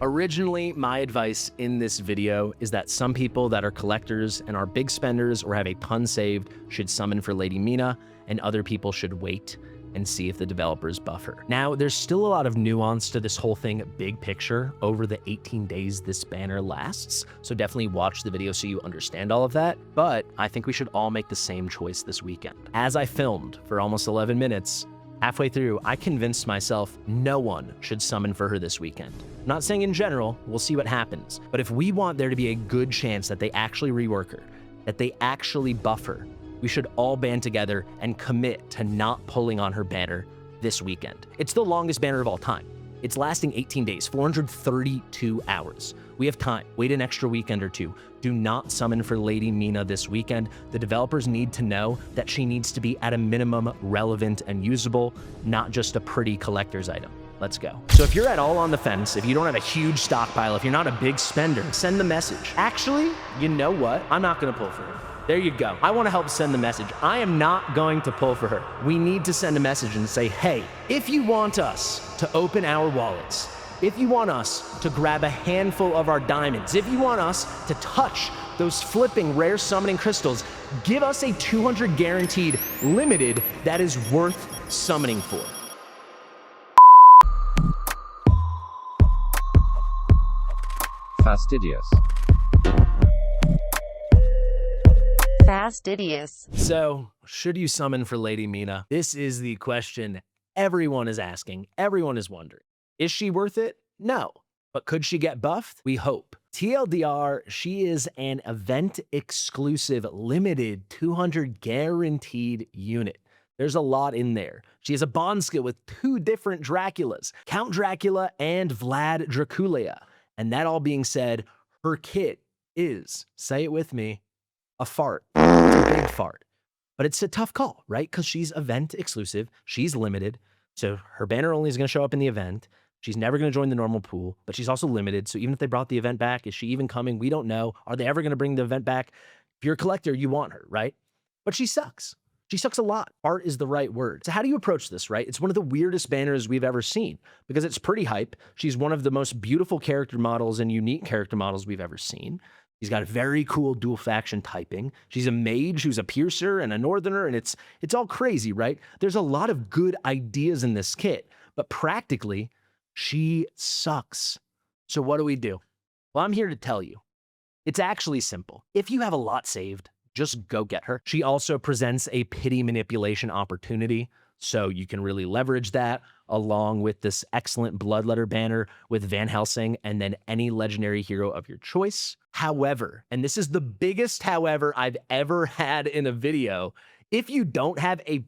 Originally, my advice in this video is that some people that are collectors and are big spenders or have a ton saved should summon for Lady Mina, and other people should wait and see if the developers buff her. Now, there's still a lot of nuance to this whole thing, big picture, over the 18 days this banner lasts, so definitely watch the video so you understand all of that, but I think we should all make the same choice this weekend. As I filmed for almost 11 minutes, halfway through, I convinced myself no one should summon for her this weekend. I'm not saying in general, we'll see what happens, but if we want there to be a good chance that they actually rework her, that they actually buff her, we should all band together and commit to not pulling on her banner this weekend. It's the longest banner of all time. It's lasting 18 days, 432 hours. We have time. Wait an extra weekend or two. Do not summon for Lady Mina this weekend. The developers need to know that she needs to be at a minimum relevant and usable, not just a pretty collector's item. Let's go. So if you're at all on the fence, if you don't have a huge stockpile, if you're not a big spender, send the message. Actually, you know what? I'm not gonna pull for her. There you go. I want to help send the message. I am not going to pull for her. We need to send a message and say, hey, if you want us to open our wallets, if you want us to grab a handful of our diamonds, if you want us to touch those flipping rare summoning crystals, give us a 200 guaranteed limited that is worth summoning for. Fastidious. Fastidious. So, should you summon for Lady Mina? This is the question everyone is asking, everyone is wondering. Is she worth it? No. But could she get buffed? We hope. TLDR, she is an event-exclusive, limited 200 guaranteed unit. There's a lot in there. She has a bond skill with 2 different Draculas, Count Dracula and Vlad Dracula. And that all being said, her kit is, say it with me, a fart. It's a big fart. But it's a tough call, right? Because she's event exclusive. She's limited. So her banner only is going to show up in the event. She's never going to join the normal pool, but she's also limited. So even if they brought the event back, is she even coming? We don't know. Are they ever going to bring the event back? If you're a collector, you want her, right? But she sucks. She sucks a lot. Art is the right word. So how do you approach this, right? It's one of the weirdest banners we've ever seen because it's pretty hype. She's one of the most beautiful character models and unique character models we've ever seen. She's got very cool dual faction typing. She's a mage who's a piercer and a northerner, and it's all crazy, right? There's a lot of good ideas in this kit, but practically, she sucks. So what do we do? Well, I'm here to tell you. It's actually simple. If you have a lot saved, just go get her. She also presents a pity manipulation opportunity, so you can really leverage that along with this excellent Bloodletter banner with Van Helsing and then any legendary hero of your choice. However, and this is the biggest however I've ever had in a video, if you don't have a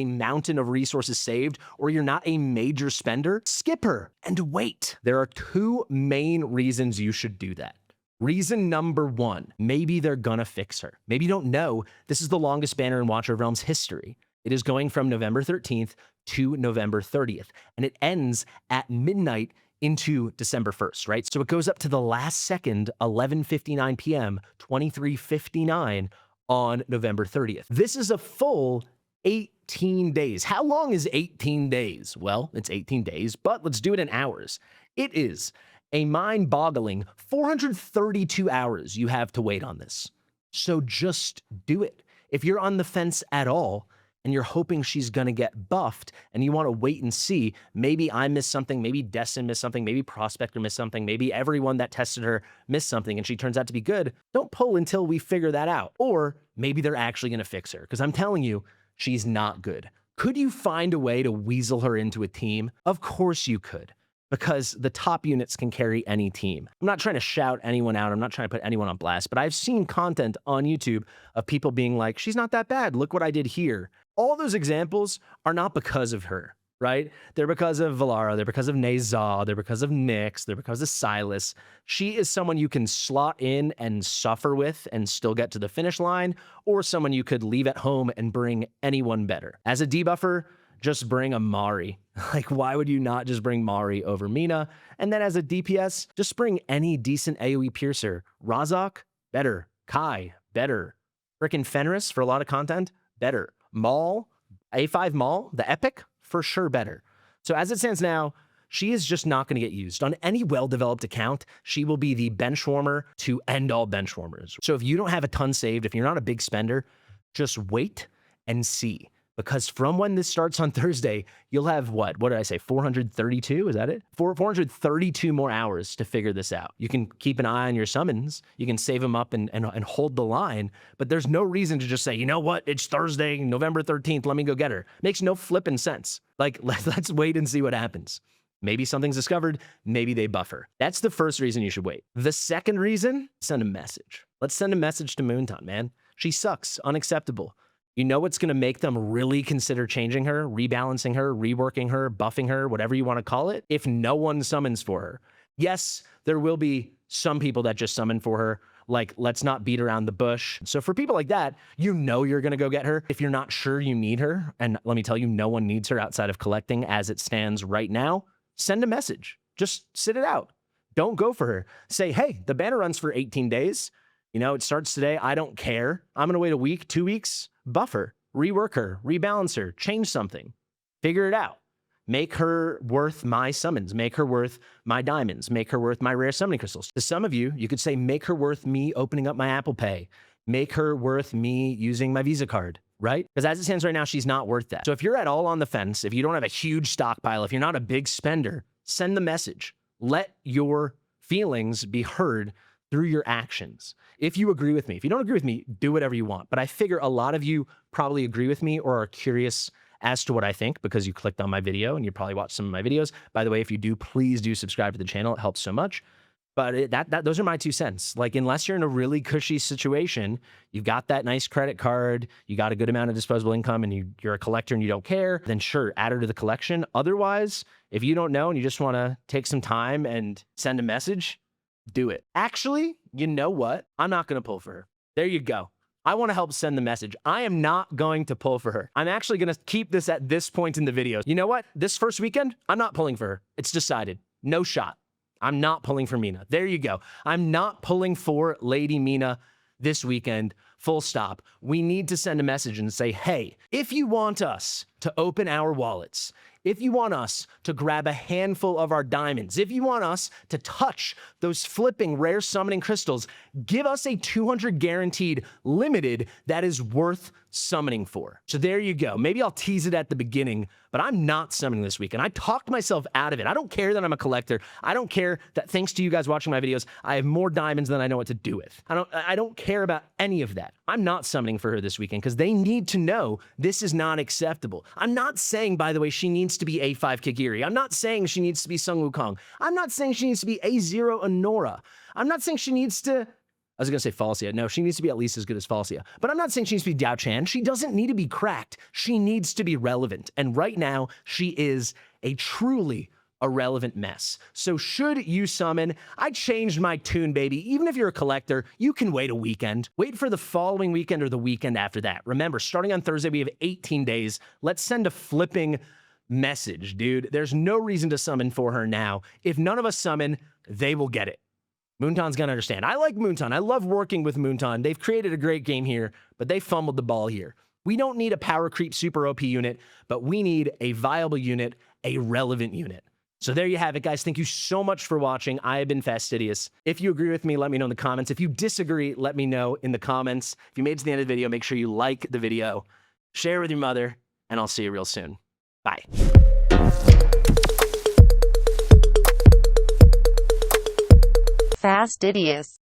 mountain of resources saved, or you're not a major spender, skip her and wait. There are 2 main reasons you should do that. Reason number 1, maybe they're gonna fix her. Maybe you don't know this is the longest banner in Watcher of Realms history. It is going from November 13th to November 30th, and it ends at midnight into December 1st, right? So it goes up to the last second, 11:59 p.m., 23:59 on November 30th. This is a full 18 days. How long is 18 days? Well, it's 18 days, but let's do it in hours. It is a mind-boggling 432 hours you have to wait on this. So just do it. If you're on the fence at all, and you're hoping she's gonna get buffed, and you wanna wait and see, maybe I missed something, maybe Destin missed something, maybe Prospector missed something, maybe everyone that tested her missed something and she turns out to be good, don't pull until we figure that out. Or maybe they're actually gonna fix her, because I'm telling you, she's not good. Could you find a way to weasel her into a team? Of course you could, because the top units can carry any team. I'm not trying to shout anyone out, I'm not trying to put anyone on blast, but I've seen content on YouTube of people being like, she's not that bad, look what I did here. All those examples are not because of her, right? They're because of Valeron, they're because of Nezah, they're because of Nyx, they're because of Silas. She is someone you can slot in and suffer with and still get to the finish line, or someone you could leave at home and bring anyone better. As a debuffer, just bring a Mari. Like, why would you not just bring Mari over Mina? And then as a DPS, just bring any decent AoE piercer. Razak, better. Kai, better. Frickin' Fenris for a lot of content, better. Maul, A5 Maul, the Epic, for sure better. So as it stands now, She is just not going to get used. On any well-developed account, she will be the bench warmer to end all bench warmers. So if you don't have a ton saved, if you're not a big spender, just wait and see. Because from when this starts on Thursday, you'll have what did I say? 432? Is that it? 432 more hours to figure this out. You can keep an eye on your summons. You can save them up and hold the line. But there's no reason to just say, you know what? It's Thursday, November 13th. Let me go get her. Makes no flipping sense. Like, let's wait and see what happens. Maybe something's discovered. Maybe they buff her. That's the first reason you should wait. The second reason, send a message. Let's send a message to Moonton, man. She sucks. Unacceptable. You know what's going to make them really consider changing her, rebalancing her, reworking her, buffing her, whatever you want to call it, if no one summons for her. Yes, there will be some people that just summon for her, like, let's not beat around the bush. So for people like that, you know you're going to go get her. If you're not sure you need her, and let me tell you, no one needs her outside of collecting as it stands right now, send a message. Just sit it out. Don't go for her. Say, hey, the banner runs for 18 days. You know, it starts today. I don't care. I'm going to wait a week, 2 weeks. Buff her, rework her, rebalance her, change something, figure it out. Make her worth my summons, make her worth my diamonds, make her worth my rare summoning crystals. To some of you, you could say, make her worth me opening up my Apple Pay, make her worth me using my Visa card, right? Because as it stands right now, she's not worth that. So if you're at all on the fence, if you don't have a huge stockpile, if you're not a big spender, send the message. Let your feelings be heard through your actions. If you agree with me, if you don't agree with me, do whatever you want. But I figure a lot of you probably agree with me or are curious as to what I think because you clicked on my video and you probably watched some of my videos. By the way, if you do, please do subscribe to the channel. It helps so much. But those are my 2 cents. Like, unless you're in a really cushy situation, you've got that nice credit card, you got a good amount of disposable income, and you're a collector and you don't care, then sure, add her to the collection. Otherwise, if you don't know and you just want to take some time and send a message, do it. Actually, you know what? I'm not going to pull for her. There you go. I want to help send the message. I am not going to pull for her. I'm actually going to keep this at this point in the video. You know what? This first weekend, I'm not pulling for her. It's decided. No shot. I'm not pulling for Mina. There you go. I'm not pulling for Lady Mina this weekend. Full stop. We need to send a message and say, hey, if you want us to open our wallets, if you want us to grab a handful of our diamonds, if you want us to touch those flipping rare summoning crystals, give us a 200 guaranteed limited that is worth summoning for. So there you go. Maybe I'll tease it at the beginning, but I'm not summoning this weekend. I talked myself out of it. I don't care that I'm a collector. I don't care that thanks to you guys watching my videos, I have more diamonds than I know what to do with. I don't care about any of that. I'm not summoning for her this weekend because they need to know this is not acceptable. I'm not saying, by the way, she needs to be A5 Kagiri. I'm not saying she needs to be Sung Wukong. I'm not saying she needs to be A0 Honora. I'm not saying she needs to, I was going to say Falsia. No, she needs to be at least as good as Falsia. But I'm not saying she needs to be Diao Chan. She doesn't need to be cracked. She needs to be relevant. And right now, she is a truly irrelevant mess. So should you summon, I changed my tune, baby. Even if you're a collector, you can wait a weekend. Wait for the following weekend or the weekend after that. Remember, starting on Thursday, we have 18 days. Let's send a flipping message, dude. There's no reason to summon for her now. If none of us summon, they will get it. Moonton's gonna understand. I like Moonton. I love working with Moonton. They've created a great game here, but they fumbled the ball here. We don't need a power creep super OP unit, but we need a viable unit, a relevant unit. So there you have it, guys. Thank you so much for watching. I have been Fastidious. If you agree with me, let me know in the comments. If you disagree, let me know in the comments. If you made it to the end of the video, make sure you like the video, share with your mother, and I'll see you real soon. Bye. Fastidious.